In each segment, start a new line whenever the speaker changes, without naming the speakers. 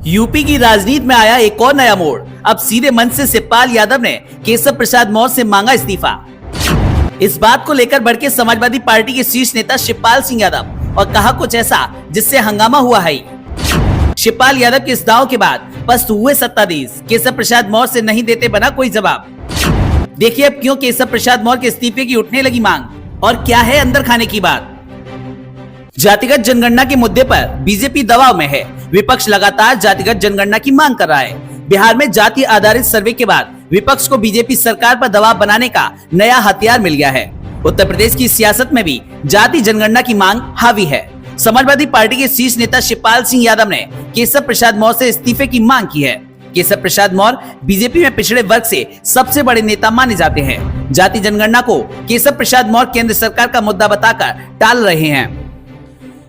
UP की राजनीति में आया एक और नया मोड़। अब सीधे मंच से शिवपाल यादव ने केशव प्रसाद मौर्य से मांगा इस्तीफा। इस बात को लेकर भड़के समाजवादी पार्टी के शीर्ष नेता शिवपाल सिंह यादव और कहा कुछ ऐसा जिससे हंगामा हुआ है। शिवपाल यादव के इस दाव के बाद पस्त हुए सत्ताधीश केशव प्रसाद मौर्य से नहीं देते बना कोई जवाब। देखिए अब क्यों केशव प्रसाद मौर्य के इस्तीफे की उठने लगी मांग और क्या है अंदर खाने की बात। जातिगत जनगणना के मुद्दे पर बीजेपी दबाव में है। विपक्ष लगातार जातिगत जनगणना की मांग कर रहा है। बिहार में जाति आधारित सर्वे के बाद विपक्ष को बीजेपी सरकार पर दबाव बनाने का नया हथियार मिल गया है। उत्तर प्रदेश की सियासत में भी जाति जनगणना की मांग हावी है। समाजवादी पार्टी के शीर्ष नेता शिवपाल सिंह यादव ने केशव प्रसाद मौर्य से इस्तीफे की मांग की है। केशव प्रसाद मौर्य बीजेपी में पिछड़े वर्ग से सबसे बड़े नेता माने जाते हैं। जाति जनगणना को केशव प्रसाद मौर्य केंद्र सरकार का मुद्दा बताकर टाल रहे हैं।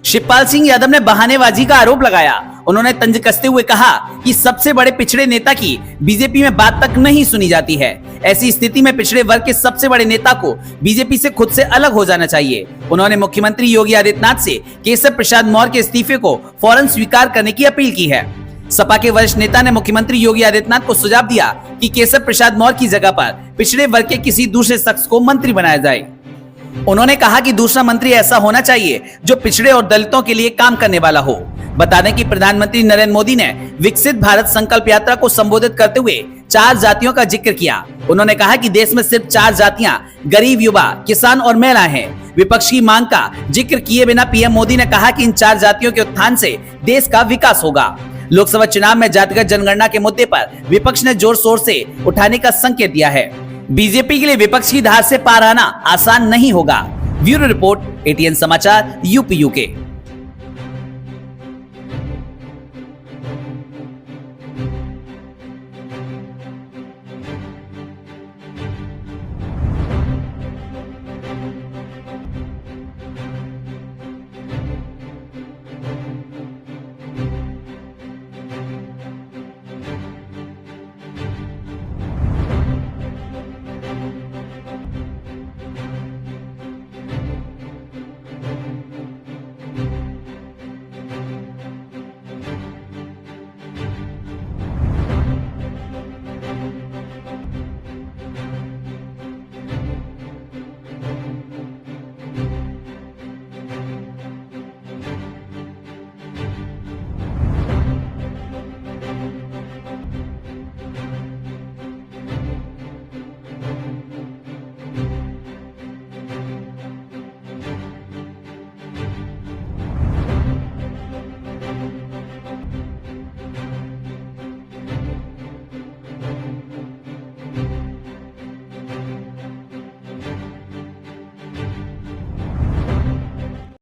शिवपाल सिंह यादव ने बहानेबाजी का आरोप लगाया। उन्होंने तंज कसते हुए कहा कि सबसे बड़े पिछड़े नेता की बीजेपी में बात तक नहीं सुनी जाती है। ऐसी स्थिति में पिछड़े वर्ग के सबसे बड़े नेता को बीजेपी से खुद से अलग हो जाना चाहिए। उन्होंने मुख्यमंत्री योगी आदित्यनाथ से केशव प्रसाद मौर्य के इस्तीफे को फौरन स्वीकार करने की अपील की है। सपा के वरिष्ठ नेता ने मुख्यमंत्री योगी आदित्यनाथ को सुझाव दिया कि केशव प्रसाद मौर्य की जगह पर पिछड़े वर्ग के किसी दूसरे शख्स को मंत्री बनाया जाए। उन्होंने कहा कि दूसरा मंत्री ऐसा होना चाहिए जो पिछड़े और दलितों के लिए काम करने वाला हो। बता दें कि प्रधानमंत्री नरेंद्र मोदी ने विकसित भारत संकल्प यात्रा को संबोधित करते हुए 4 जातियों का जिक्र किया। उन्होंने कहा कि देश में सिर्फ 4 जातियां गरीब, युवा, किसान और महिलाएं हैं। विपक्ष की मांग का जिक्र किए बिना पीएम मोदी ने कहा कि इन 4 जातियों के उत्थान से देश का विकास होगा। लोकसभा चुनाव में जातिगत जनगणना के मुद्दे पर विपक्ष ने जोर शोर से उठाने का संकेत दिया है। बीजेपी के लिए विपक्ष की धार से पार आना आसान नहीं होगा। ब्यूरो रिपोर्ट, ATN समाचार, यूपी UK।